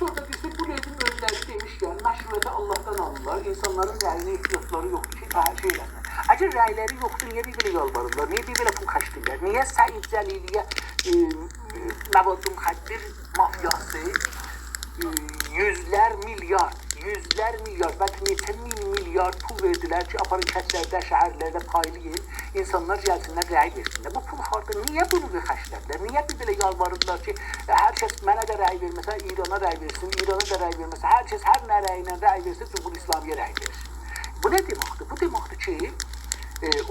orada biz bu rejim özləri demişkən, məşruiyyəti Allah'tan alırlar, insanların rəyinə ehtiyatları yoxdur ki, şey eləsinlər. Əgər rəyləri yoxdur, niyə bir belə yalvarırlar, niyə bir belə pul xərcləyirlər, niyə Səid Cəliliyə məvadlı müxəddir mafyası yüzlər milyard, bəlkə neçə milyard pul verdilər ki, aparın kəslərdə, şəhərlərdə paylayın, insanlar gəlsinlər, rəy versinlər. Bu pul harda, niyə bunu xərclədilər? Niyə bir belə yalvarırlar ki, hər kəs mənə də rəy verməsə, İrana rəy versin, İrana da rəy verməsə, hər kəs hər nə rəyinə rəy versin, Cumhur İslamiyə rəy versin. Bu nə deməkdir? Bu deməkdir ki,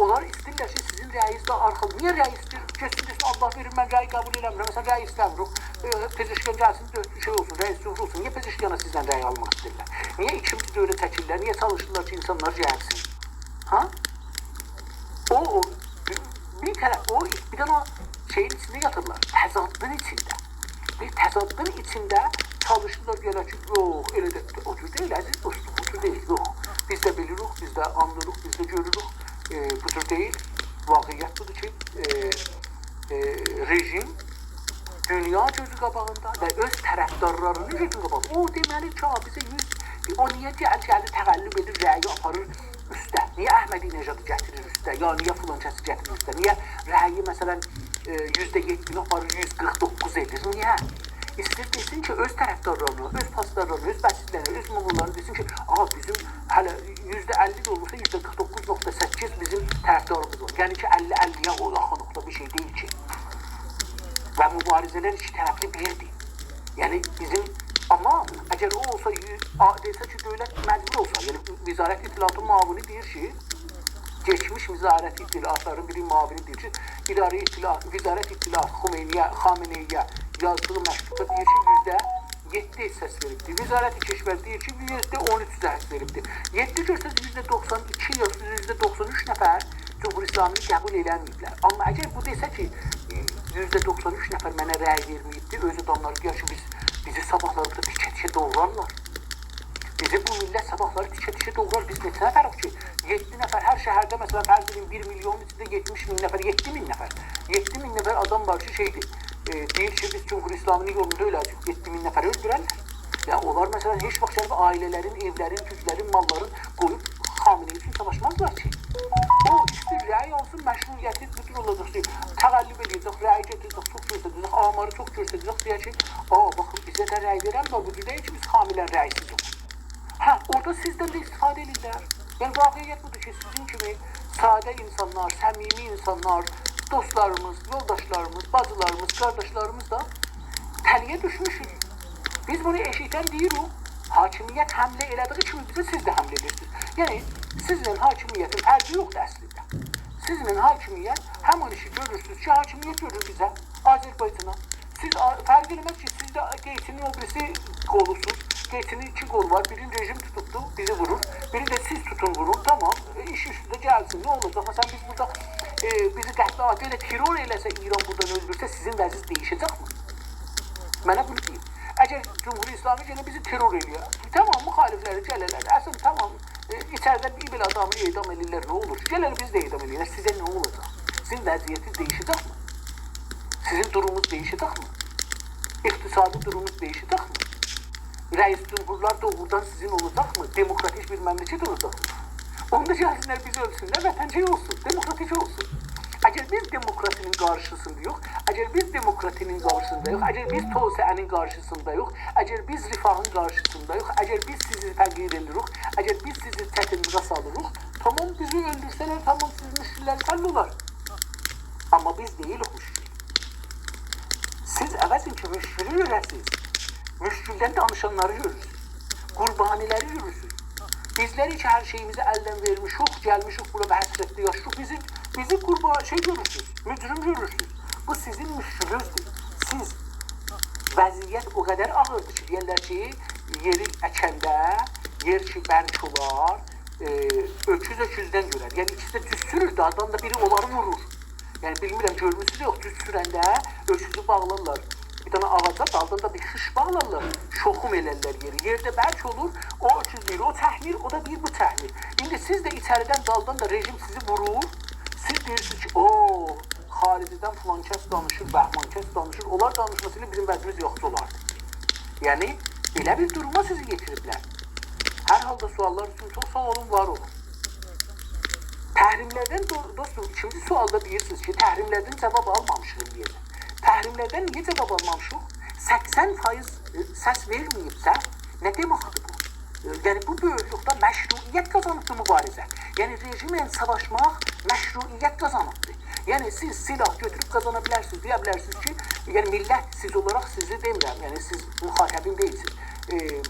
onlar istəyirlər ki, sizin rəyinizdə arxalı. Niyə rəy istəyir? Geçsin desin, Allah verir, mən rəy qəbul eləmirəm. Məsələn, rəy istəmirik. Pezeşkan gəlsin, şey olsun, rəis cumhur olsun. Niyə Pezeşkana sizdən rəy almaq istəyirlər? Niyə ikinci dövrə təkirlər? Niyə çalışırlar ki, insanlar gəlsin? Ha? Bir tərəf, bir dənə şeyin içində yatırlar. Təzadın içində. Bir təzadın içində çalışırlar gələr ki, yox, elə də o cür deyil, əziz dostum, o cür deyil, yox. Biz də bilirik, biz də anlırıq, biz də görürük. Bu cür deyil. Vaqiyyət budur ki, rejim dünya gözü qabağında və öz tərəfdarlarının gözü qabağında. O deməli ki, o niyə gəldi təqəllüb edir, rəyi aparır üstə? Niyə Əhmədi-Necadı gətirir üstə? Ya niyə filan kəsi gətirir üstə? Niyə rəyi məsələn %70 aparır, 149 edir? Niyə? İstəyir desin ki, öz tərəfdarlarına, öz paslarlarına, öz bəsizlərine, öz muğullarına desin ki, bizim hələ %50 də olursa %49.8 bizim tərəfdarımız var. Yəni ki, 50-50-yə o yaxınlıqda bir şey deyil ki. Və mübarizələr iki tərəfli birdir. Yəni bizim, amma əgər o olsa, desə ki, dövlət məcbur olsa, yəni Vizarət İttilaatın muavini deyir ki, geçmiş Vizarət İttilaatların biri muavini deyir ki, Vizarət İttilaat Xameneyə yazdığı məktubda deyir ki, %7 səs veribdir. Vizarət-i Keşvər deyir ki, %13 səs veribdir. 7 görsəz %92 ya %93 nəfər Cumhur İslamini qəbul eləməyiblər. Amma əgər bu desə ki, %93 nəfər mənə rəy verməyibdir, öz adamları deyir ki, bizi sabahlarımızda tikə-tikə doğrarlar. Bizi bu millət sabahları tikə-tikə doğrar. Biz neçə nəfərik ki? 7 nəfər, hər şəhərdə məsələn, fərz edin 1 milyonun içində 70 min nəfər, 7 min nəfər. 7 min nəfər adam var ki, şeydir. Deyir ki, biz Cumhur İslamini yolunda öləcək, 7 min nəfəri öldürərlər. Ya onlar məsələn, heç vaxt gəlib ailələrin, evlərin, tüzlərin, malların qoyub Xameneyi üçün savaşmazlar ki. O istəyir, rəy olsun, məşruiyyəti bütün olacaq ki, təqəllüb edəcək, rəy getirəcək, çox göstərəcək, amarı çox göstərəcək, deyək ki, baxın, bizə də rəy verəm, bu cür deyil ki, biz Xamilən rəysiz olur. Orada sizdən də istifadə edirlər. Yəni, vaqiyyət budur ki, sizin kimi sadə insanlar, səmimi insanlar, dostlarımız, yoldaşlarımız, bacılarımız, qardaşlarımız da təliyə düşmüşük. Biz bunu eşitən deyirik, hakimiyyət həmlə elədiği kimi bizə siz də həmlə edirsiniz. Yəni, sizlə hakimiyyətin fərqi yoxdur əslində. Sizlə hakimiyyət həmin işi görürsünüz ki, hakimiyyət görür bizə, Azərbaycana. Siz fərq eləməz ki, siz də Qeyçinin o birisi qolusunuz. Qeyçinin 2 qol var, birini rejim tutubdu, bizi vurur. Biri də siz tutun vurur, tamam, iş üstündə gəlsin, nə olacaq? Məsələn, biz burada bizi qətlə adı ilə terror eləsə, İran buradan öldürsə, sizin vəziz deyişəcəkmi? Mənə bunu deyim. Əgər Cumhur İslami yenə bizi terror eləyər, tamam, müxalifləri gələrlər, əsl tamam, içəridə bir belə adamı edam edirlər, nə olur? Gələr biz də edam edirlər, sizə nə olacaq? Sizin vəziyyətiniz deyişəcəkmi? Sizin durumunuz deyişəcəkmi? İqtisadi durumunuz deyişəcəkmi? Rəis cumhurlar doğrudan sizin olacaqmı? Demokratik bir məmləkət olacaqmı? Onda gəlsinlər biz ölsünlər, vətəncə olsun, demokratik olsun. Əgər biz demokrasinin qarşısında yox, əgər biz demokratinin qarşısında yox, əgər biz tövsəənin qarşısında yox, əgər biz rifahın qarşısında yox, əgər biz sizi təqdir edirik, əgər biz sizi çətinliyə salırıq, tamam bizi öldürsələr, tamam sizin müşkillər həll olar. Amma biz deyilik müşkil. Siz əvəzin ki, müşkülü görəsiniz, müşküldən danışanları görürsünüz, qurbaniləri görürsünüz. Bizləri ki, hər şeyimizi əldən vermişik, gəlmişik bura və həsrətli yaşayıq, bizi görürsünüz, mücrim görürsünüz. Bu sizin müşkülüzdür. Siz, vəziyyət o qədər ağırdır ki, deyərlər ki, yeri əkəndə, yer ki, bərk olar, öküzdən görər. Yəni, ikisi də düz sürür, dağdan da biri onları vurur. Yəni, bilmirəm, görmüsünüz yox, düz sürəndə öküzü bağlarlar. Bir dana ağaca, daldan da bir xış bağlarlar, şoxum elərlər yeri. Yerdə bərk olur, o öküz deyir, o təhmir, o da deyir, bu təhmir. İndi siz də içəridən, daldan da rejim sizi vurur. Siz deyirsiniz ki, xaricidən filan kəs danışır, bəhman kəs danışır. Onlar danışmasıyla bizim vəzimiz yoxdur olardı. Yəni, Belə bir duruma sizi getiriblər. Hər halda suallar üçün çox sağ olun, var olun. Təhrimlərdən dostum, ikinci sualda deyirsiniz ki, təhrimlərdən cavab almamışıq deyəcək. Təhrimlərdən niyə cavab almamışıq? 80% səs verməyibsə, nə deməkdir bu? Yəni bu böyüklükdə məşruiyyət qazanıbdır mübarizə. Yəni rejimlə savaşmaq məşruiyyət qazanıbdır. Yəni siz silah götürüb qazana bilərsiniz, deyə bilərsiniz ki, yəni millət siz olaraq sizi demirəm, yəni siz müxatəbin deyilsiniz,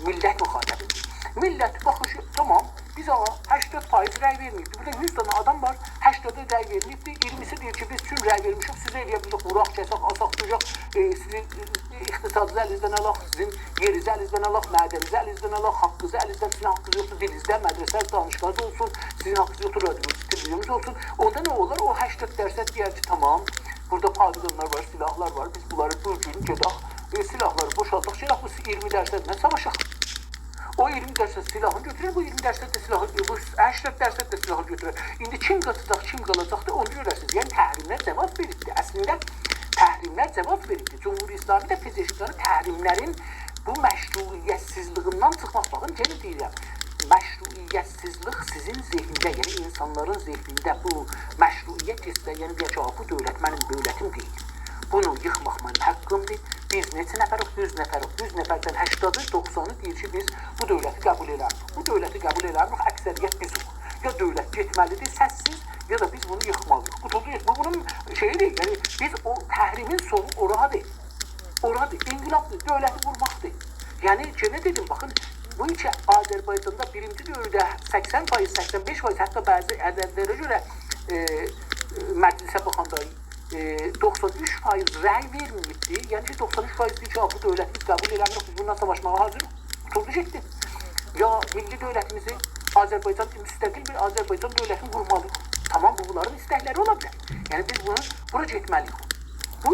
millət müxatəbin. Millət baxışı, tamam, biz ağa 80% rəy verməyibdir. Burada 100 tane adam var, 80'i rəy verməyibdir. 20'si deyir ki, biz tüm rəy vermişik, sizə eləyə bilirik, vuraq, kəsək, asaq, duyaq, sizin iqtisadınızı əlinizdən alaq, sizin yerinizi əlinizdən alaq, mədənizi əlinizdən alaq, haqqınızı əlinizdən, sizin haqqınız yoxdur, dilinizdə, mədrəsə, danışqanız olsun, sizin haqqınız yoxdur, radiyonuz, televizyonunuz olsun. Onda nə olur? O 80% deyər ki, tamam, burada paviligonlar var, silahlar var, biz bunları bu gün gedək, silahları boşaltaq, şeyək, bu 20% savaşaq. O 20% silahını götürür, bu 20% de silahı, bu 80% de silahı götürür. İndi kim qatacaq, kim qalacaqdır, onu görəsiniz. Yəni təhrimlər cavab veribdir. Əslində təhrimlər cavab veribdir. Cumhur İslami də Pezeşkanı təhrimlərin bu məşruiyyətsizliğindən çıxmaq. Baxın, geri deyirəm. Məşruiyyətsizlik sizin zehnində, yəni insanların zehnində bu məşruiyyət istəyən, yəni deyək ki, bu dövlət mənim dövlətim deyil. Bunu yıxmaq mənim haqqımdır. Biz neçə nəfərik? 100 nəfərik. 100 nəfərdən 80'ı, 90'ı deyir ki, biz bu dövləti qəbul eləmirik. Bu dövləti qəbul eləmirik, əksəriyyət bizik. Ya dövlət getməlidir, səssiz, ya da biz bunu yıxmalıyıq. Bu bunun şeyidir, yəni biz o təhrimin sonu oradır. Oradır, inqilabdır, dövləti vurmaqdır. Yəni, nə dedim, baxın, bu iki Azərbaycanda birinci dövrdə 80%, 85%, hətta bəzi ədədlərə görə məclisə baxanda 93% rəy verməyibdir. Yəni ki, 93% deyir ki, bu dövləti biz qəbul eləmirik, biz bundan savaşmağa hazırıq. Tutulacaqdır. Ya milli dövlətimizi Azərbaycan, müstəqil bir Azərbaycan dövlətini qurmalıyıq. Tamam, bunların istəkləri ola bilər. Yəni biz bunu bura getməliyik. Bu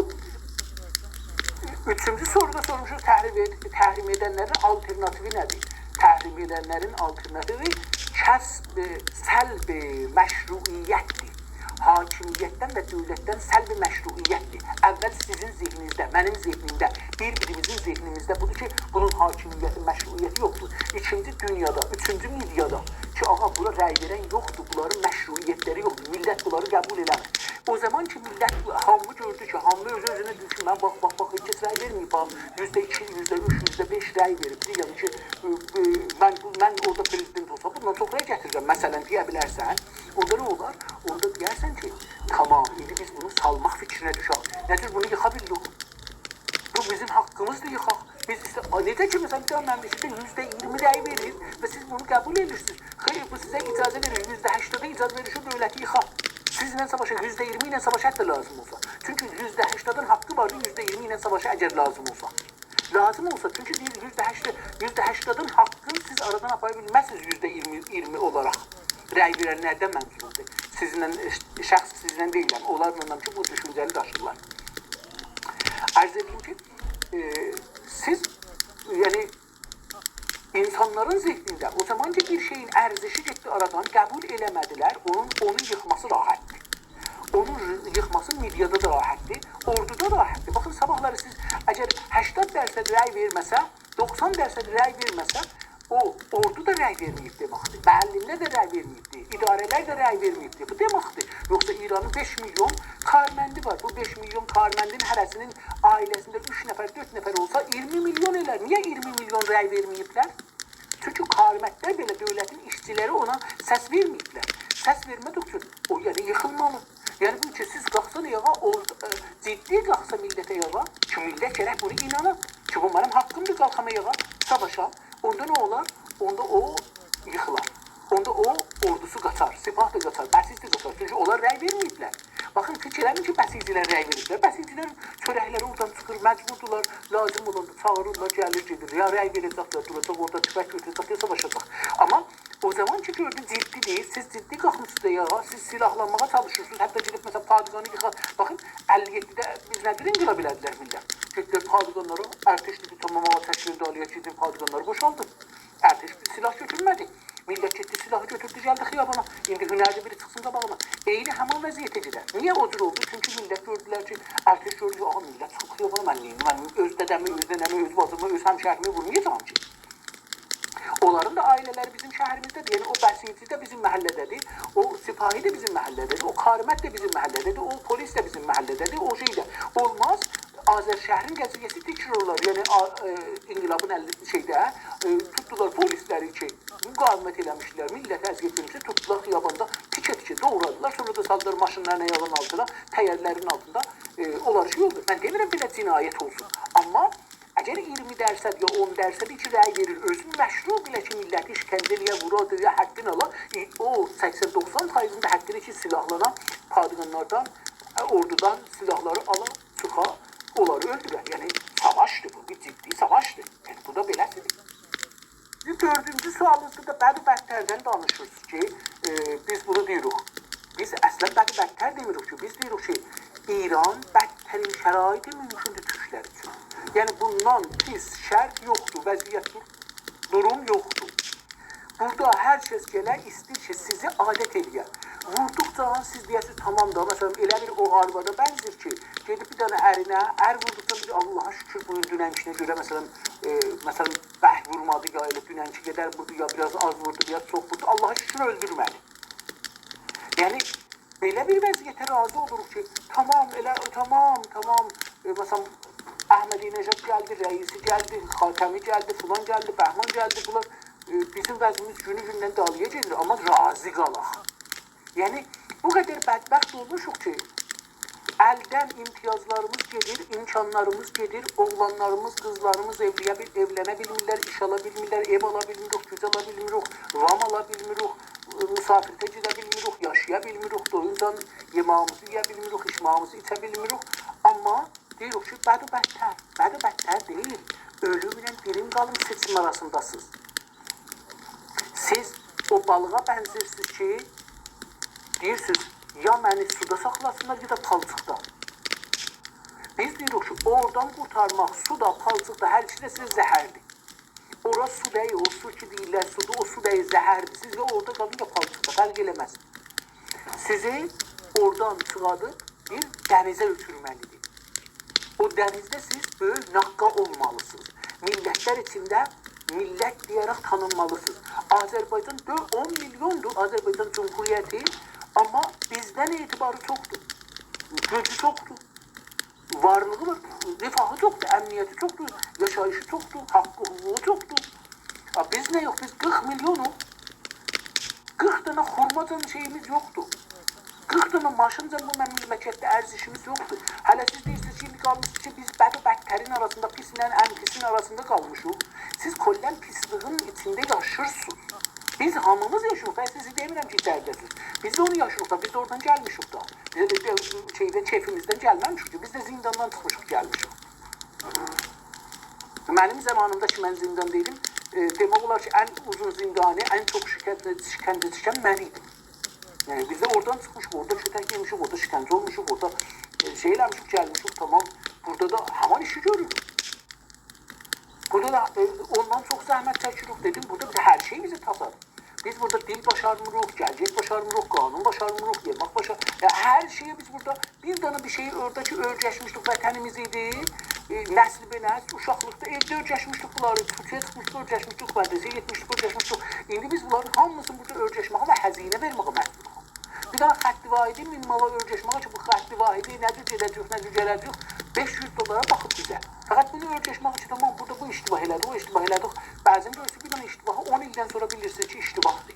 üçüncü soruda sormuşuz, təhrim edənlərin alternativi nədir? Təhrim edənlərin alternativi kəsb, səlb məşruiyyətdir. Hakimiyyətdən və dövlətdən səlb məşruiyyətdir. Əvvəl sizin zehninizdə, mənim zehnimdə, bir-birimizin zehnimizdə budur ki, bunun hakimiyyəti, məşruiyyəti yoxdur. İkinci dünyada, üçüncü milyada ki, ağa, bura rəy verən yoxdur, bunların məşruiyyətləri yoxdur, millət bunları qəbul eləmir. O zaman ki, millət hamı gördü ki, hamı öz-özünə deyir ki, mən bax, heç kəs rəy verməyib, %2, %3, %5 rəy veribdir. Yəni ki, mən orada prezident olsa, bundan çox rəy gətirirəm, məsələn, deyə bilərsən. Orada nə olar? Orada deyərsən ki, tamam, indi biz bunu salmaq fikrinə düşək. Nədir, bunu yıxa bildik? Bu bizim haqqımızdır, yıxaq. Biz isə, necə ki, məsələn, bir dənə məmləkətdə %20 rəy verir və siz bunu qəbul edirsiniz. Xeyr, bu sizə icazə verir, %80'da icazə verir, şu dövləti yıxaq. Sizlə savaşa, %20 ilə savaşa hətta lazım olsa. Çünki %80'ın haqqı vardır, %20 ilə savaşa əgər lazım olsa. Lazım olsa, çünki deyir, %80'ın haqqını siz aradan apara bilməzsiniz %20 olaraq. Rəy verənlərdən məmnundur. Şəxs sizlə deyiləm. Onlarla ki, bu düşüncəli daşırlar. Ərz edeyim ki, siz, yəni, insanların zehnində, o zaman ki, bir şeyin ərzişi getdi aradan, qəbul eləmədilər, onun yıxması rahatdır. Onun yıxması mediada da rahatdır, orduda rahatdır. Baxın, sabahları siz, əgər 80% rəy verməsə, 90% rəy verməsə, o ordu da rəy verməyib deməkdir. Müəllimlər də rəy verməyibdir, idarələr də rəy verməyibdir. Bu deməkdir. Yoxsa İranın 5 milyon karməndi var. Bu 5 milyon karməndin hərəsinin ailəsində 3 nəfər, 4 nəfər olsa 20 milyon elər. Niyə 20 milyon rəy verməyiblər? Çünki karmətlər belə dövlətin işçiləri ona səs verməyiblər. Səs vermək üçün o yəni yıxılmalı. Yəni bu ki, siz qalxsan yağa, ciddi qalxsa millətə yağa, ki millət gərək bunu inanır. Ki bu mənim haqqımdır qalxama yağa, savaşa. Onda nə olar? Onda o yıxılar. Onda o ordusu qaçar, sipah da qaçar, bəsiz də qaçar. Çünki onlar rəy verməyiblər. Baxın, fikir eləmin ki, bəsizcilər rəy veriblər. Bəsizcilər çörəkləri oradan çıxır, məcburdular, lazım olanda çağırırlar, gəlir, gedir. Ya rəy verəcəklər, duracaq, orada tüfək götürəcək, ya savaşacaq. Amma o zaman ki, gördü, ciddi deyil, siz ciddi qalxmışsınız da yağa, siz silahlanmağa çalışırsınız, hətta gedib, məsələn, padiqanı yıxar. Baxın, 57'də biz nədir inqilab elədilər millət? Getdilər padiqanları, ərteşli bir tamamağa təşkil edəliyə gedin, padiqanları boşaldı. Ərteş bir silah götürmədi. Millət getdi silahı götürdü, gəldi xiyabana. İndi hünərli biri çıxsın qabağına. Eyni həman vəziyyətə gedər. Niyə o cür oldu? Çünki millət gördülər ki, ertəş gördü ki, aha millət çıxıb xiyabana, mən neyim? Mən öz dədəmi, öz nənəmi, öz bacımı, öz həmşərimi vurmayacağam ki. Onların da ailələri bizim şəhərimizdədir. Yəni o bəsici də bizim məhəllədədir. O sipahi də bizim məhəllədədir. O karimət də bizim məhəllədədir. O polis də bizim məhəllədədir. O şey də olmaz. Azərşəhərin qəziyyəsi təkrar yəni inqilabın tutdular polisləri ki, müqavimət eləmişdilər, millət əziyyət vermişlər, tutdular xiyabanda tikə-tikə doğradılar, sonra da saldılar maşınların ayağının altına, təyərlərin altında, onlar şey oldu. Mən demirəm belə cinayət olsun, amma əgər 20% ya 10% iki rəy verir, özün məşru bilə ki, milləti işkəncə eləyə, vura, ya həddin ala, o 80-90%'ında həddini ki, silahlanan padğanlardan, ordudan silahları ala, çıxa, onları öldürər. Yəni, savaşdır bu, bir ciddi savaşdır. Yəni, bu da beləsidir. Dördüncü sualınızda da bəd-bədtərdən danışırsınız ki, biz bunu deyirik. Biz əslən bəd-bədtər demirik ki, biz deyirik ki, İran bədtərin şəraiti mümkündür türklər üçün. Yəni, bundan pis şərt yoxdur, vəziyyət durum yoxdur. Burada hər kəs gələ istəyir ki, sizi adət eləyər. Vurduqca siz deyəsiniz, tamam da, məsələn, elə bir o arvada bənzir ki, gedib bir dənə ərinə, ər vurduqca bir Allaha şükür bu dünənkinə görə, məsələn, bəh vurmadı ya, elə dünənki qədər vurdu ya, biraz az vurdu, biraz çox vurdu, Allaha şükür öldürmədi. Yəni, belə bir vəziyyətə razı oluruq ki, tamam, məsələn, Əhmədinəcad gəldi, rəisi gəldi, Xatəmi gəldi, filan gəldi, Bəhman gəldi, bunlar bizim vəzimiz günü-gündən dalıya gedir, amma razı qalaq. Yəni, bu qədər bədbəxt olmuşuq ki, əldən imtiyazlarımız gedir, imkanlarımız gedir, oğlanlarımız, qızlarımız evlənə bilmirlər, iş ala bilmirlər, ev ala bilmirik, güc ala bilmirik, vam ala bilmirik, misafirtə gedə bilmirik, yaşaya bilmirik, doyuncan yemağımızı yeyə bilmirik, içmağımızı içə bilmirik, amma deyirik ki, bəd-bədtər deyil, ölümlə dirim qalım seçim arasındasınız. Siz o balığa bənzirsiniz ki, deyirsiniz, ya məni suda saxlasınlar, ya da palçıqda. Biz deyirik ki, oradan qurtarmaq, suda, palçıqda, hər ikisi də sizə zəhərdir. Ora su deyil, o su ki deyirlər, suda, o su deyil, zəhərdir. Siz ya orada qalın, ya palçıqda, fərq eləməz. Sizi oradan çıxadıb bir dənizə ötürməlidir. O dənizdə siz böyük naqqa olmalısınız. Millətlər içində millət deyərək tanınmalısınız. Azərbaycan 10 milyondur, Azərbaycan Cumhuriyyəti, amma bizdən etibarı çoxdur. Gücü çoxdur, varlığı var, rifahı çoxdur, əmniyyəti çoxdur, yaşayışı çoxdur, haqqı, hüququ çoxdur. Biz nə yox, biz 40 milyonuz. 40 dənə xurmacan şeyimiz yoxdur. 40 dənə maşınca bu məmləkətdə ərzişimiz yoxdur. Hələ siz deyirsiniz ki, indi qalmışsınız ki, biz bəd-bədtərin arasında, pislə ən pisin arasında qalmışıq. Siz kollən pisliğin içində yaşırsınız. Biz hamımız yaşıyoruz. Ben sizi demirəm ki, içəridəsiniz. Biz də onu yaşıyoruz da, biz də oradan gəlmişik da. Biz də keyfimizdən gəlməmişik ki, biz də zindandan çıxmışıq, gəlmişik. Mənim zamanımda ki, mən zindan deydim, demək olar ki, ən uzun zindani, ən çox şikəncə çəkən mən idim. Yəni, biz də oradan çıxmışıq, orada kötək yemişik, orada şikəncə olmuşuq, orada şey eləmişik, gəlmişik, tamam. Burada da haman işi görürük. Burada da ondan çox zəhmət çəkirik dedim, burada bir hər şey bizi tapar. Biz burada dil başarmırıq, gələcək başarmırıq, qanun başarmırıq, yemək başarmırıq. Yəni, hər şeyə biz burada bir dana bir şeyi oradakı öyrəşmişdik, vətənimiz idi, nəsl be nəsl, uşaqlıqda evdə öyrəşmişdik bunları, Türkiyə çıxmışıq, öyrəşmişdik, mədrəsəyə getmişdik, öyrəşmişdik. İndi biz bunların hamısını burada öyrəşməyə və həzinə verməyə məcburuq. Bir dana xətti vahidi minmala öyrəşməyə ki, bu xətti vahidi nədir gedəcək, nədir gələcək, 500 dolara baxıb bizə. Fəqət bunu öyrəşmək üçün, tamam, burada bu iştibah elədik, o iştibah elədik. Bəzən görürsünüz, bir dana iştibahı 10 ildən sonra bilirsiniz ki, iştibahdır.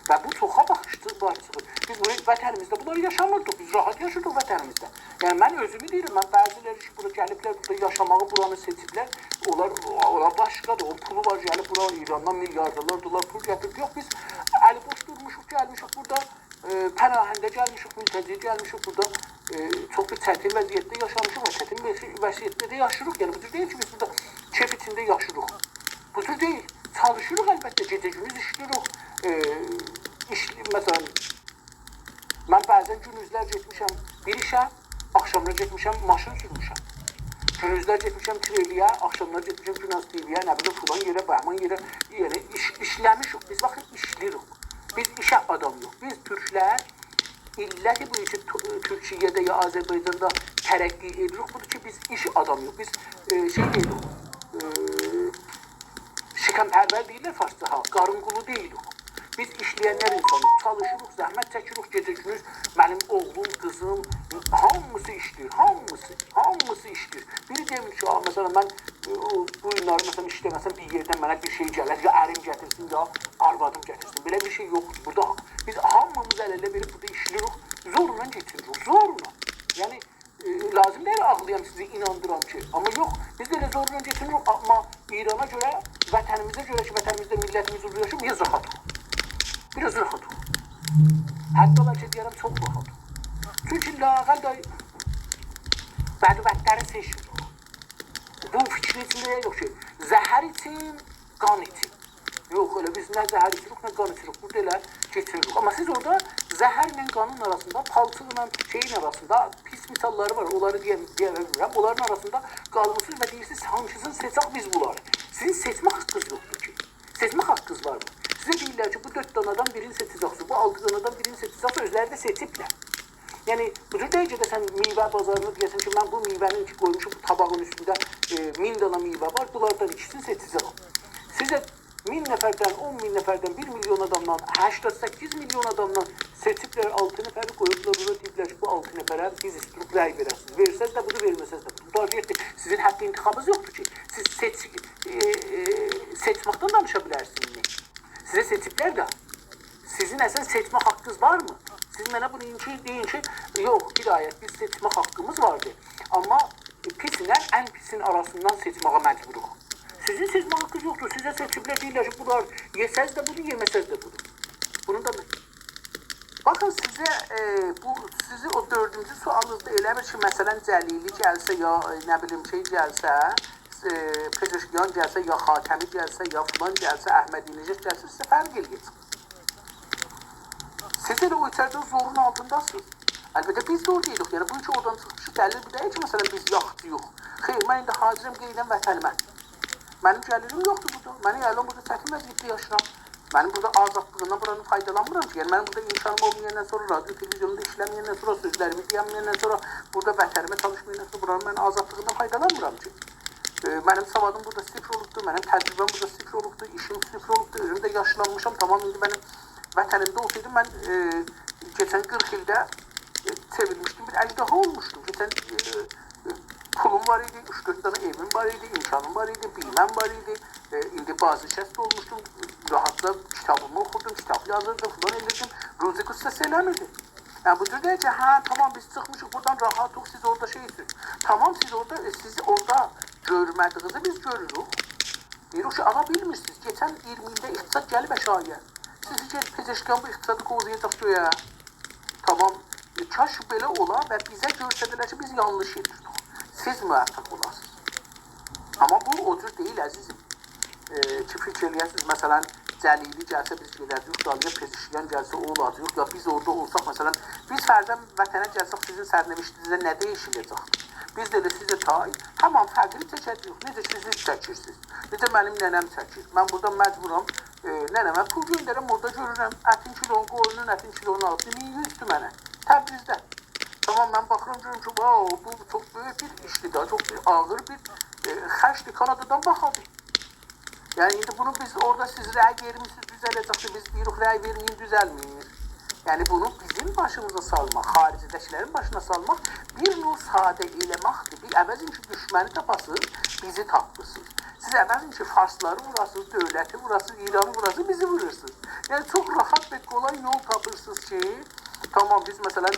Və bu çoxa baxışdır, var çıxır. Biz vətənimizdə bunları yaşamırdıq, biz rahat yaşırdıq vətənimizdə. Yəni, mən özümü deyirəm, mən bəziləri ki, burada gəliblər, burada yaşamağı buranı seçiblər, onlar başqadır, o pulu var, gəlib bura İrandan milyardalar dolar pul gətirdik. Yox, biz əli boş durmuşuq, gəlmişik burada, pənahəndə gəlmişik, mültəciyə gəlmişik, burada çox bir çətin vəziyyətdə yaşamışıq və çətin vəziyyətdə də yaşırıq. Yəni, bu cür deyil ki, biz burada keyf içində yaşırıq. Bu cür deyil. Çalışırıq əlbəttə, gecə-gündüz işləyirik. Məsələn, mən bəzən günüzlər getmişəm bir işə, axşamlar getmişəm, maşın sürmüşəm. Gündüzlər getmişəm Treliyə, axşamlar getmişəm Günaz TV'yə, nə bilim filan yerə, bəhman yerə, yəni işləmişik. Biz baxın işləyirik. Biz işə adam yox. Biz türklər illəti bu ki Türkiyədə ya Azərbaycanda tərəqqi edirik. Budur ki biz iş adam yox. Biz şey deyirik. Şikəmpərvər deyirlər farsça ha, qarınqulu deyirik. Biz işləyənlər insanıq, çalışırıq, zəhmət çəkirik, gecə-gündüz. Mənim oğlum, qızım, hamısı işləyir, hamısı işləyir. Biri demir ki, məsələn, mən bu günləri məsələn işləməsəm bir yerdən mənə bir şey gələr, ya ərim gətirsin, ya arvadım gətirsin. Belə bir şey yoxdur. Burada biz hamımız əl-ələ verib burada işləyirik, zorla getiririk, zorla. Yəni, lazım deyil ağlayam sizi inandıram ki. Amma yox, biz də elə zorla getiririk, amma İrana görə, vətənimizə görə ki, vətənimizdə millətimiz uzun yaşayıb, biz rahatıq. Biraz rahat ol. Hətta bəlkə deyərəm, çox rahat ol. Çünki lağəl da bədbəttləri seçmirik. Bu fikrin içində yox ki, zəhər için, qan için. Yox, elə biz nə zəhər içirik, nə qan içirik. Burada elə geçiririk. Amma siz orada zəhərlə qanın arasında, palçıqla şeyin arasında pis misalları var. Onları deyə bilmirəm. Onların arasında qalmışsınız və deyirsiniz, hangisini seçək biz bunları. Sizin seçmə haqqınız yoxdur ki. Seçmə haqqınız var mı? Size deyirlər ki, bu 4 danadan birini seçəcəksin, bu 6 danadan birini seçəcəksin, özləri də seçiblər. Yəni, bu cür dəyəcədə sən meyvə bazarını deyəsən ki, mən bu meyvənin ki, qoymuşum bu tabağın üstündə 1000 dana meyvə var, bunlardan ikisini seçəcəm. Sizə 1000 nəfərdən, 10.000 nəfərdən, 1 milyon adamdan, 88 milyon adamdan seçiblər, 6 nəfəri qoyublar, ona deyiblər ki, bu 6 nəfərə biz istirik rəy verəsiniz. Versəz də bunu, verməsəz də bunu. Müdafiə sizin həqqı intiqamınız yoxdur ki, siz seçməkdən danışa bilərsiniz. Sizə seçiblər də, sizin əsən seçmə haqqınız var mı? Siz mənə bunu deyin ki, yox, Hidayət, biz seçmə haqqımız vardır. Amma pisinlə ən pisin arasından seçməyə məcburuq. Sizin seçmə haqqınız yoxdur. Sizə seçiblər, deyirlər ki, bunlar yesəz də budur, yeməsəz də budur. Bunu da bakın sizə, sizi o 4-cü sualınızda elə bir ki, məsələn, Cəlili gəlsə, ya nə bilim şey gəlsə, Pezeşkiyan gəlsə, ya Xatəmi gəlsə, ya filan gəlsə, Əhmədinəcət gəlsə, sizə fərq eləyəcək. Siz elə o içəridə zorun altındasınız. Əlbəttə biz də oradayıq. Yəni bu ki, oradan çıxmışıq, gəlir bir deyək ki, məsələn, biz yaxçı yox. Xeyr, mən indi hacirəm qeyləm vətənimə. Mənim gəlirim yoxdur burada. Mən yələm burada çətin vəziyyətdə yaşıram. Mənim burada azadlığından buranın faydalanmıram ki. Yəni mənim burada imkanım olmayandan sonra, radyo, televizyonda işləməyəndən sonra, sözlərimi deyəməyəndən sonra, burada vətənimə çalışmayandan sonra buranın mən azadlığından faydalanmıram ki. Mənim savadım burada sıfır olubdur, mənim təcrübəm burada sıfır olubdur, işim sıfır olubdur, özüm də yaşlanmışam. Tamam, indi mənim vətənimdə olsaydım, mən geçən 40 ildə çevirmişdim, bir əjdaha olmuşdum. Geçən pulum var idi, 3-4 tane evim var idi, imkanım var idi, bilmem var idi. İndi bazı şəst olmuşdum, rahatla kitabımı okurdum, kitab yazırdım, falan edirdim. Ruzi qıssa seləmirdi. Yəni bu cür deyək ki, hə, tamam biz çıxmışıq buradan rahat ol, siz orada şeysiniz. Tamam, sizi orada görmədiyinizi biz görürük. Deyirik ki, ağa bilmirsiniz, geçən 20 ildə iqtisad gəlib əşayə. Siz ki, Pezeşkiyan bu iqtisadı qovzayacaq göyə. Tamam, kaş belə ola və bizə görsədilər ki, biz yanlış edirdik. Siz müvəffəq olasınız. Amma bu o cür deyil, əzizim. Ki, fikir eləyəsiniz, məsələn, Cəlili gəlsə biz gedəcəyik, Dalıya Pezeşkiyan gəlsə o olacaq, ya biz orada olsaq, məsələn, biz hərdən vətənə gəlsək, sizin sərnəmişdinizdə nə değişiləcək? Biz də elə sizə tay, tamam, fərqini çəkəcəyik, necə ki, siz çəkirsiniz, necə mənim nənəm çəkir. Mən burada məcburam, nənəmə pul göndərəm, orada görürəm, ətin kilonu, qoyunun ətin kilonu alıp, 1100'dür mənə, Təbrizdə. Tamam, mən baxıram, görürüm ki, bu çox böyük bir işdir da, çox bir ağır bir xərcdir, Kanadadan baxadı. Yəni, indi bunu biz orada siz rəy vermişsiniz, düzələcəkdir, biz deyirik, rəy verməyin, düzəlməyir. Yəni, bunu bizim başımıza salmaq, xaricdəkilərin başına salmaq bir növ sadə eləməkdir. Bir əvəzin ki, düşməni tapasınız, bizi tapdısınız. Siz əvəzin ki, Farsları vurasınız, dövləti vurasınız, İranı vurasınız, bizi vurursunuz. Yəni, çox rahat və kolay yol tapırsınız ki, tamam, biz məsələn,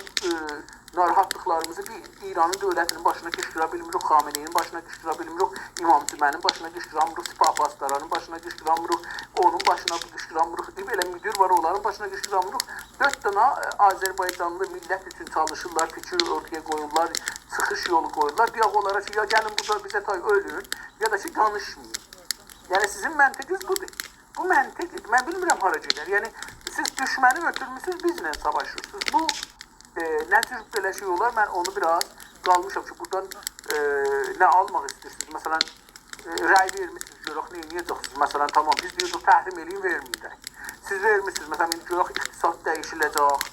narahatlıqlarımızı bir İranın dövlətinin başına qışqıra bilmirik, Xameneyin başına qışqıra bilmirik, İmam Cümənin başına qışqıramırıq, Sipah Pastaranın başına qışqıramırıq, onun başına qışqıramırıq, belə müdür var, onların başına qışqıramırıq. 4 dana Azərbaycanlı millət üçün çalışırlar, fikir ortaya qoyurlar, çıxış yolu qoyurlar. Deyək onlara ki, ya gəlin burada bizə tay ölün, ya da ki, danışmayın. Yəni, sizin məntiqiniz budur. Bu məntiq, mən bilmirəm hara gedər. Yəni, siz düşməni ötürmüşsünüz, bizlə savaşırsınız. Bu nə tür belə şey olar, mən onu biraz qalmışam ki, buradan nə almaq istəyirsiniz? Məsələn, rəy vermişsiniz, görək nə edəcəksiniz? Məsələn, tamam, biz deyirik, təhrim eləyin, verməyək. Siz vermişsiniz, məsələn, görək iqtisad dəyişiləcək,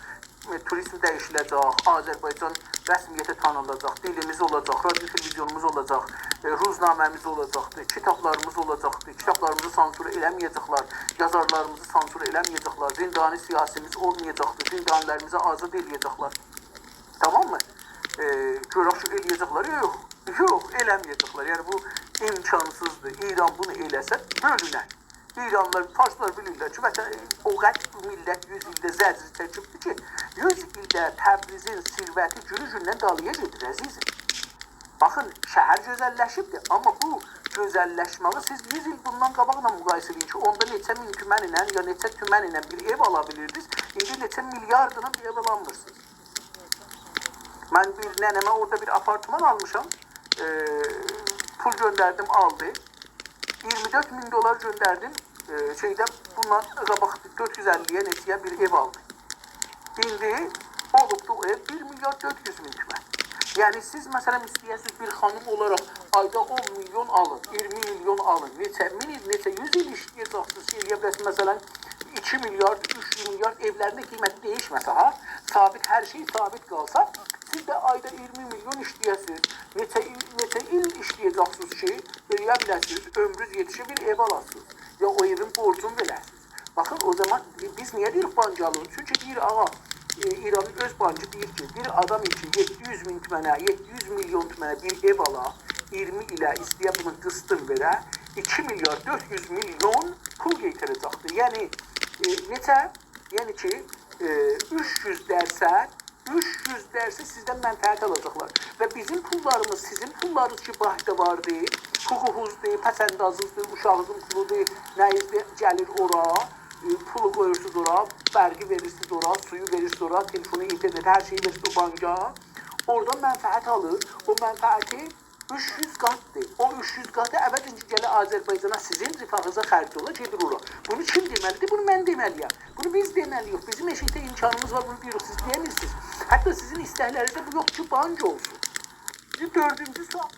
turizm dəyişiləcək, Azərbaycan rəsmiyyətə tanınacaq, dilimiz olacaq, radio televizyonumuz olacaq, ruznaməmiz olacaqdır, kitablarımız olacaqdır, kitablarımızı sansur eləməyəcəklər, yazarlarımızı sansur eləməyəcəklər, zindani siyasimiz olmayacaqdır, zindanlarımızı azad eləyəcəklər. Tamam mı? Görək şu eləyəcəklər, yox, eləməyəcəklər. Yəni bu imkansızdır. İran bunu eləsə bölünər. İranlılar, farslar bilirlər ki, o qədər millət 100 ildə zəcr çəkibdir ki, 100 ildə Təbrizin sirvəti günü-gündən dalıya gedir, əzizim. Baxın, şəhər gözəlləşibdir, amma bu gözəlləşməyi siz 100 il bundan qabaqla müqayisə edin ki, onda neçə min tümən ilə, ya neçə tümən ilə bir ev ala bilirdiniz, indi neçə milyardına bir ev alamırsınız. Mən bir nənəmə orada bir apartman almışam, pul gönderdim, aldı. 24 bin dolar gönderdim, bundan qabaq 450'ye neçəyə bir ev aldı. İndi olubdu o ev 1 milyar 400 min tümən. Yəni siz məsələn istəyirsiniz bir xanım olaraq ayda 10 milyon alın, 20 milyon alın, neçə 100 il işləyəcəksiniz, eləyə bilərsiniz məsələn 2 milyard, 3 milyard evlərinin qiyməti değişməsə, sabit, hər şey sabit qalsa, siz də ayda 20 milyon işləyəsiniz, neçə il işləyəcəksiniz ki, eləyə bilərsiniz, ömrünüz yetişə bir ev alasınız, ya o evin borcunu verəsiniz. Baxın, o zaman biz niyə deyirik bancı alın? Çünki deyir, İranın öz bancı deyir ki, bir adam için 700 min tümənə, 700 milyon tümənə bir ev ala, 20 ilə istəyə bunun qıstın verə, 2 milyar 400 milyon pul getirəcəkdir. Yəni, neçə? Yəni ki, 300 dərsə sizdən mənfəət alacaqlar. Və bizim pullarımız, sizin pullarınız ki, bahdə vardır, hüququnuzdur, pəsəndazınızdır, uşağınızın puludur, nəyizdir, gəlir ora, pulu qoyursunuz ora, bərgi verirsiniz ora, suyu verirsiniz ora, telefonu, internet, hər şeyi verirsiniz o banka. Oradan mənfəət alır. O mənfəəti 300 qatdır. O 300 qatı əvvəlcə gələ Azərbaycana sizin rifahınıza xərc ola, gedir ora. Bunu kim deməlidir? Bunu mən deməliyəm. Bunu biz deməliyik. Bizim eşikdə imkanımız var, bunu deyirik. Siz deyəmirsiniz. Hətta sizin istəklərinizdə bu yox ki, bank olsun. Dördüncü sual.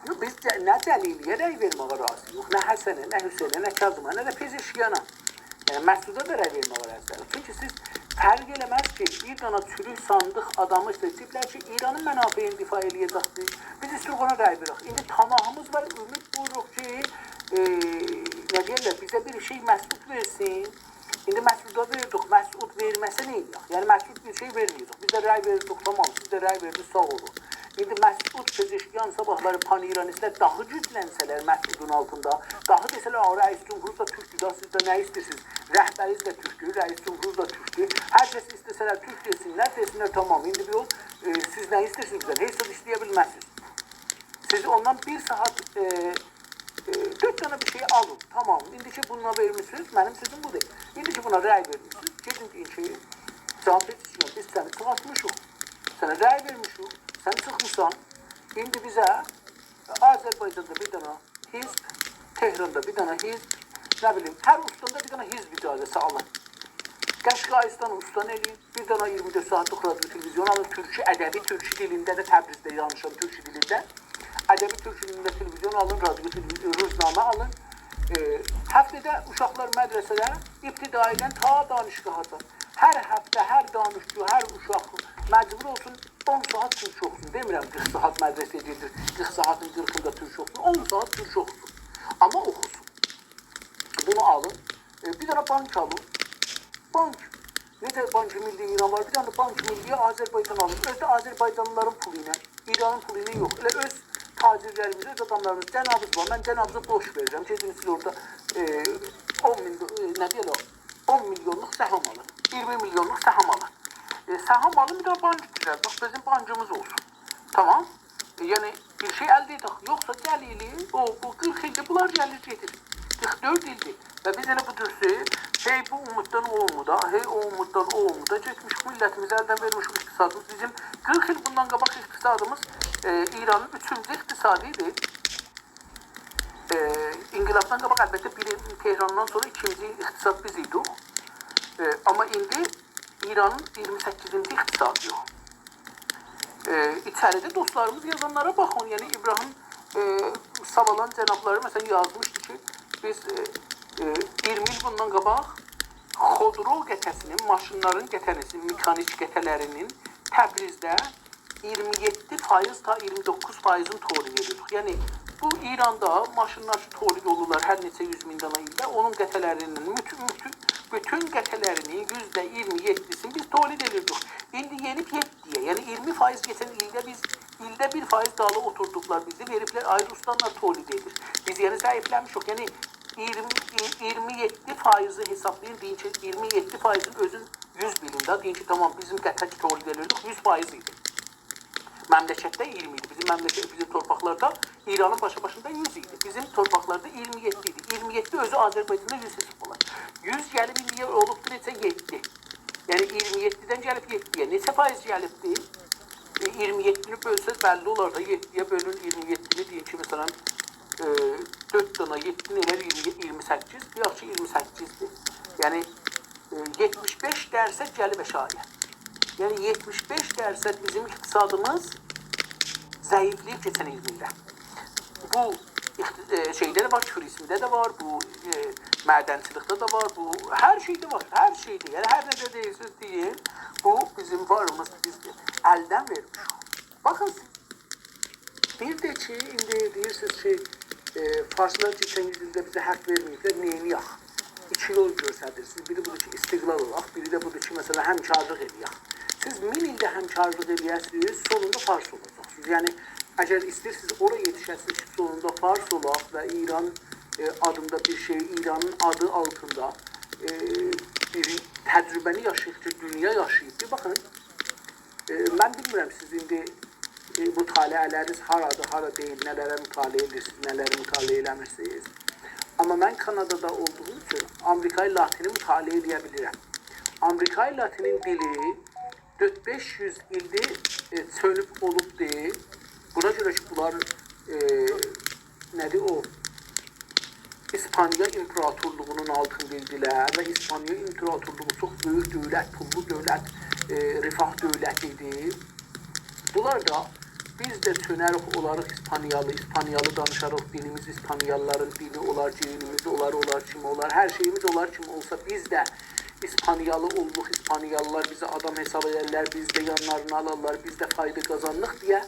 Biz nə Cəliliyə rəy verməyə razıyıq, nə Həsənə, nə Hüseynə, nə Kazıma, nə də Pezeşkiyana. Yəni, Məsuda da rəy verməyə razıyıq. Çünki siz fərq eləməz ki, bir dana çürük sandıq adamı seçiblər ki, İranın mənafeyini difa eləyəcəkdir. Biz istirik ona rəy veririk. İndi tamahımız var, ümid buyuruq ki, nə deyərlər, bizə bir şey Məsud versin. İndi Məsuda verdik, Məsud verməsə nə eləyək? Yəni, Məsud bir şey verməyəcək. Biz də rəy verdik, tamam, siz də rəy verdiniz, sağ olun. İndi Məsud Pezeşkiyan sabahları pan-İranistlər daha güclənsələr Məsudun altında, daha desələr, rəis cumhuruz da türkdür, siz də nə istəyirsiniz? Rəhbəriz də türkdür, rəis cumhuruz da türkdür. Hər kəs istəsələr türk desinlər, tamam. İndi bir yol, siz nə istəyirsiniz bizdən? Heç söz istəyə bilməzsiniz. Siz ondan bir saat 4 tane bir şey alın, tamam. İndi ki bununla vermişsiniz, mənim sözüm bu deyil. İndi ki buna rəy vermişsiniz, gedin deyin ki, Can Pezeşkiyan, biz səni çıxartmışıq, sənə rəy vermişik. Sən çıxmışsan, indi bizə Azərbaycanda bir dana hizb, Tehranda bir dana hizb, nə bilim, hər ustandə bir dana hizb icazəsi alın. Qəşqaistanı ustan eləyin, bir dana 24 saatlıq radio televizyon alın, türkü, ədəbi türkü dilində də Təbrizdə yanışan türkü dilində. Ədəbi türkü dilində televizyon alın, radio televizyon, ruznamə alın. Həftədə uşaqlar mədrəsədə ibtidaidən ta danışqahacan. Hər həftə, hər danışqı, hər uşaq məcbur olsun 10 saat türk oxusun. Demirəm 40 saat mədrəsəyə gedir, 40 saatın 40'ında türk oxusun. 10 saat türk oxusun. Amma oxusun. Bunu alın. Bir dana bank alın. Bank. Necə Bank-ı Milli İran var? Bir dana Bank-ı Milliyə Azərbaycan alın. Özdə Azərbaycanlıların pulu ilə, İranın pulu ilə yox. Elə öz tacirlərimiz, öz adamlarımız, cənabız var. Mən cənabıza boş verəcəm. Gedin siz orada 10 milyonluq səham alın. 20 milyonluq səham alın. Səham alın, bir dana bank güzel. Bax, bizim bankımız olsun. Tamam. Yəni, bir şey əldə edək. Yoxsa gəlili, bu 40 ildə bunlar gəlir gedir. 44 ildir. Və biz elə bu dürsü, hey bu umuddan o umuda, hey o umuddan o umuda getmiş millətimizi əldən vermiş iqtisadımız. Bizim 40 il bundan qabaq iqtisadımız İranın 3-cü iqtisadı idi. İnqilabdan qabaq əlbəttə biri Tehrandan sonra 2-ci iqtisad biz idik. Amma indi İranın 28-ci iqtisadı yox. içeride dostlarımız yazanlara bakın. Yani İbrahim Savalan cənabları mesela yazmıştı ki biz 20 il bundan qabaq Xodrov qətəsinin, maşınların qətənisi, mekanik qətələrinin Təbrizdə 27% ta 29%'ın toli verirdik. Yani bu İran'da maşınlar toli olurlar her neçə 100 bin dana ildə. Onun qətələrinin bütün qətələrinin %27'sini biz toli verirdik. İndi yenip 7'ye. Yani 20% geçen ildə biz ildə 1% dalı oturduklar bizi veripler ayrı ustanlar toli verir. Biz yani zayıflamışıq. Yani 27%'ı hesaplayın deyin ki 27%'ın özün 100 bilində deyin ki tamam bizim qətəci toli verirdik 100% idi. Məmləkətdə 20 idi. Bizim torpaqlarda İranın başında 100 idi. Bizim torpaqlarda 27 idi. 27 özü Azərbaycanda 100 hesab olar. 100 gəlib indiyə olubdur neçə 7. Yəni 27-dən gəlib 7-yə. Neçə faiz gəlibdi? 27'ni bölsəz bəlli olar da 7'yə bölün 27'ni deyin ki məsələn 4 dana 7'nin elər 28, yaxşı 28'dir. Yəni 75% gəlib əşariyə. Yani 75% bizim iktisadımız zayıflayıp geçen ilginde. Bu şeyde de var, turizmde de var, bu madencilikte de var, bu her şeyde var, her şeyde. Yani her ne değilsiniz deyin, bu bizim varımız biz elden vermiş. Bakın bir de ki indi deyirsiniz ki Farslar geçen yüzyılda bize hak vermeyipler, neyini yak? İki yol görsədirsiniz. Biri budur ki istiqlal olaq, biri de budur ki mesela həmkarlıq edək. Siz 1000 ildə həmkarlıq edərsiniz, sonunda Fars olacaqsınız. Yəni əgər istəyirsiniz oraya yetişəsiniz ki, sonunda Fars olaq və İran adında bir şey, İranın adı altında bir təcrübəni yaşayıb ki, dünya yaşayıb. Bir baxın, mən bilmirəm siz indi mütaliələriniz haradır, hara deyil, nələrə mütaliə edirsiniz, nələri mütaliə eləmirsiniz. Amma mən Kanadada olduğum üçün Amerikayı Latini mütaliə edə bilirəm. Amerikayı Latinin dili 400-500 ildir sönüb olub deyil. Buna görə ki, bunlar nədir o? İspanya İmparatorluğunun altın bildilər və İspanya İmparatorluğu çox böyük dövlət, pullu dövlət, rifah dövlət idi. Bunlar da biz də sönərik olarıq İspanyalı danışarıq, dilimiz İspanyalıların dili olar, cinimiz olar kimi olar, hər şeyimiz olar kimi olsa biz də İspanyalı olduq, İspanyalılar bizi adam hesab ederlər, biz də yanlarını alarlar, biz də fayda qazanlıq deyə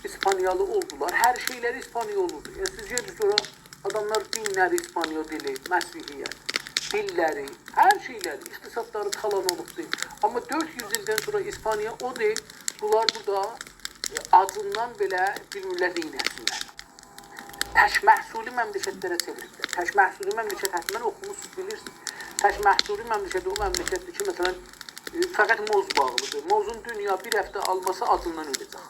İspanyalı oldular. Hər şeyləri İspanya olurdu. Yəni siz görürsünüz ora adamlar dinləri İspanya dili, Məsihiyyət, dilləri, hər şeyləri, iqtisadları talan olubdu. Amma 400 ildən sonra İspanya o deyil, bunlar burada adından belə bilmirlər neynəsinlər. Təş məhsuli məmləkətlərə çeviriblər. Təş məhsuli məmləkət həttəmən oxumusunuz, bilirsiniz. Təş məhsuli məmləkəti o məmləkətdir ki, məsələn, fəqət moz bağlıdır. Mozun dünya bir həftə alması acından öləcək.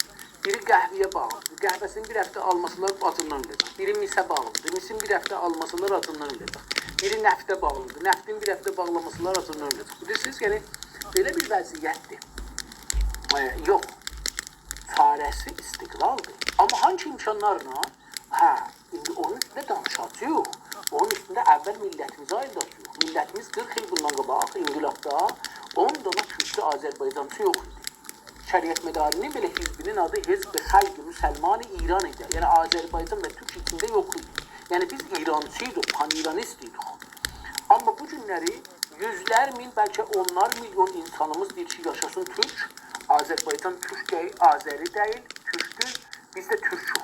Biri qəhviyə bağlıdır. Qəhvəsinin bir həftə almasılar acından öləcək. Biri misə bağlıdır. Misin bir həftə almasılar acından öləcək. Biri nəftə bağlıdır. Nəftin bir həftə bağlamasılar acından öləcək. Bilirsiniz, yəni, belə bir vəziyyətdir. Yox. Çarəsi istiqlaldır. Amma hangi imkanlarla? İndi onun üstündə danışacaq. Onun üstündə əvvəl millətimizi ayırdacaq. Millətimiz 40 il bundan qabaq İnqilabda 10 dana türkçü Azərbaycançı yox idi. Şəriət Mədarinin belə hizbinin adı Hizb-i Xalq-ı Müsəlman-ı İran idi. Yəni Azərbaycan və Türk içində yox idi. Yəni biz İrancıyıq, pan-İranist idik. Amma bu günləri yüzlər min, bəlkə onlar milyon insanımız deyir ki, yaşasın Türk. Azərbaycan Türk deyil, Azəri deyil, Türkdür, biz də Türkük.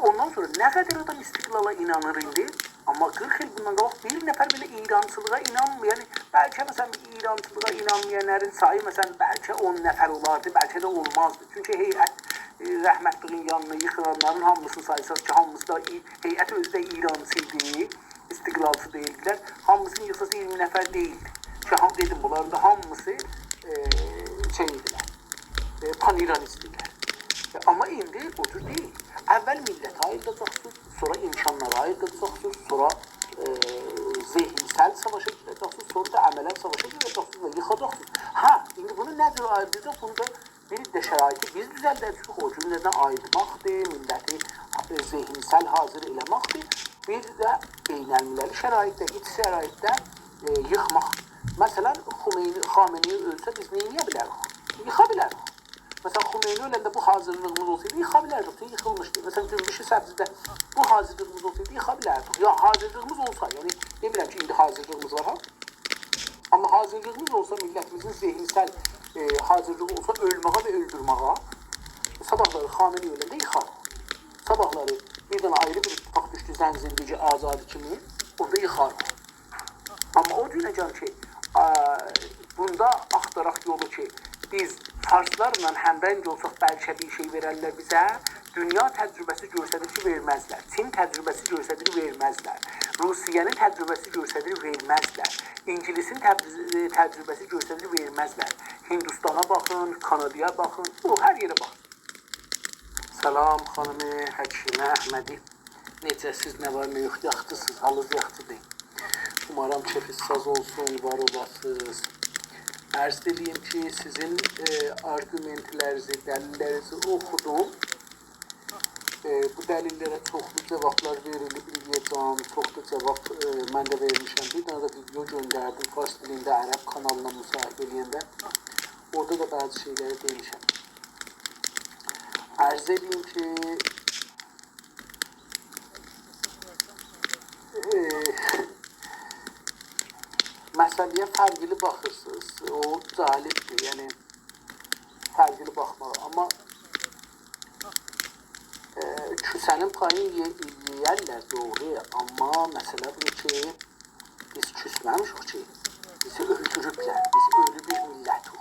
Ondan sonra nə qədər adam istiqlala inanır indi, amma 40 il bundan qabaq bir nəfər belə İrancılığa inanmayan, bəlkə məsələn İrancılığa inanmayanların sayı məsələn bəlkə 10 nəfər olardı, bəlkə də olmazdı. Çünki heyət rəhmətliyin yanına yıxılanların hamısını saysanız ki, hamısı da heyət özü də İrancı idi, istiqlalçı deyildilər. Hamısının yıxısı 20 nəfər deyildi. Ki, dedim, bunların da hamısı idilər, pan-İranistdirlər. Amma indi o tür deyil. Əvvəl millət ayırdacaqsınız, sonra imkanları ayırdacaqsınız, sonra zihinsel savaşa girəcəksiniz, sonra da əməliyyat savaşa girəcəksiniz və yıxacaqsınız. İndi bunu nədir ayırdacaq? Bunda bir də şəraiti biz düzəldəcək, o cümlədən ayırmaqdır, milləti zihinsel hazır eləməkdir. Bir də beynəlmiləli şəraitdə, iç şəraitdə yıxmaq. Məsələn, Xameniyi ölsə biz neyniyə bilərik? Yıxa bilərik. Mesela Xomeyni öləndə bu hazırlığımız olsaydı yıxa bilərdik, yıxılmışdı. Mesela Gümüşü Səbzidə bu hazırlığımız olsaydı yıxa bilərdik. Ya hazırlığımız olsa, yani demirəm ki indi hazırlığımız var ha. Ama hazırlığımız olsa, milletimizin zihinsel hazırlığı olsa ölməğa ve öldürməğa, sabahları Xameni öləndə yıxar. Sabahları birdən ayrı bir ittifaq düşdü Zənzildici Azadi kimi, orada yıxar. Ama o günəcən ki, bunda axtaraq yolu ki, biz Farslarla həmrəng olsaq bəlkə bir şey verərlər bizə, dünya təcrübəsi göstərir ki, verməzlər. Çin təcrübəsi göstərir, verməzlər. Rusiyanın təcrübəsi göstərir, verməzlər. İngilisin təcrübəsi göstərir, verməzlər. Hindistana baxın, Kanadaya baxın, hər yerə baxın. Salam xanımı, həkimə, Əhmədi. Necəsiz, nə var, nə yox, yaxdısınız, halınız yaxdıdır. Umarım keyfiniz saz olsun, var olasınız. Arz edeyim ki, sizin argümentlərinizi, dəlillərinizi oxudum. Bu dəlillərə çoxlu cavablar verilib, biliyəcəm, çoxlu cavab mən də vermişəm. Bir dənə də video göndərdim, fars dilində ərəb kanalına müsahibə eləyəndə. Orada da bəzi şeyləri demişəm. Arz edeyim ki, məsələyə fərqli baxırsınız, o cəlibdir, yəni fərqli baxmaq. Amma küsənin payını yeyərlər, doğru, amma məsələ budur ki, biz küsməmişik ki, bizi öldürüblər, biz ölü bir millətik.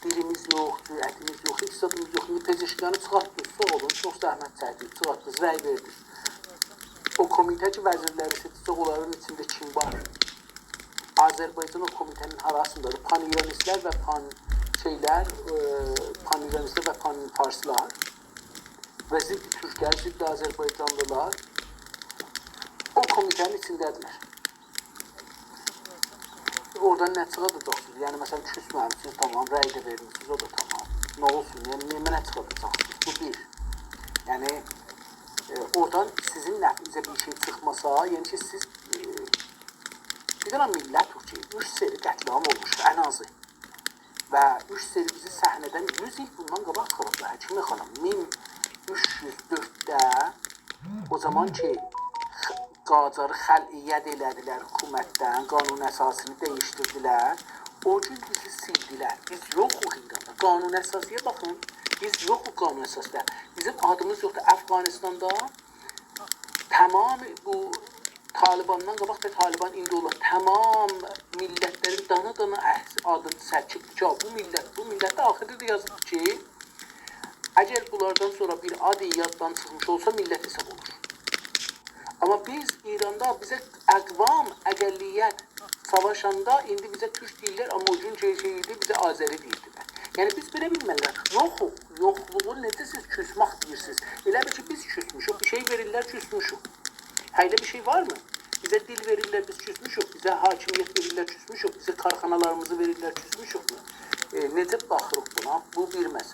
Dilimiz yoxdur, ətimiz yox, iqtisadımız yox. Pezeşkanı çıxartdınız, sağ olun, çox zəhmət çəkdik, çıxartdınız, rəy verdiniz. O komitə ki, vəzirləri seçəcək, onların içində kim var? Azərbaycan o komitənin arasındadır. Pan-İranistlər və pan-İranistlər və pan-Farslar və ziddi Türklər, ziddi Azərbaycanlılar o komitənin içindədirlər. Oradan nə çıxadacaqsınız? Yəni, məsələn, küsməmişsiniz, tamam, rəy də vermişsiniz, o da tamam. Nə olsun, yəni, nə çıxadacaqsınız? Bu bir. Yəni, oradan sizin nəfizə bir şey çıxmasa, yəni ki, siz bir dənə millət o ki, 3 seri qətliam olmuşdur, ən azı. Və 3 seri bizi səhnədən 100 il bundan qabaq çıxarıblar, Həkimi xanım. 1304-də o zaman ki, Qacarı xəliyyət elədilər hökumətdən, qanun əsasını dəyişdirdilər. O gün bizi sildilər. Biz yoxuq İranda. Qanun əsasıya baxın. Biz yoxuq qanun əsasında. Bizim adımız yoxdur. Əfqanistanda tamam bu Talibandan qabaq da Taliban indi olur. Tamam millətlərin dana-dana adını sərkibdir ki, bu millətdə axırda da yazılır ki, əgər bunlardan sonra bir adı yaddan çıxmış olsa millət hesab olur. Amma biz İranda bizə əqvam, əqəlliyyət savaşanda indi bizə türk deyirlər, amma o gün şeydi, bizə Azəri deyirdilər. Yəni biz belə bilməliyik. Yoxluğu necə siz küsmək deyirsiniz? Elə bir ki, biz küsmüşük, bir şey verirlər, küsmüşük. Hayla bir şey var mı? Bize dil verirlər, biz küsmüşük. Bize hakimiyet verirlər, küsmüşük. Bize karxanalarımızı verirlər, küsmüşük. Necə baxırıq buna? Bu bir məsələ.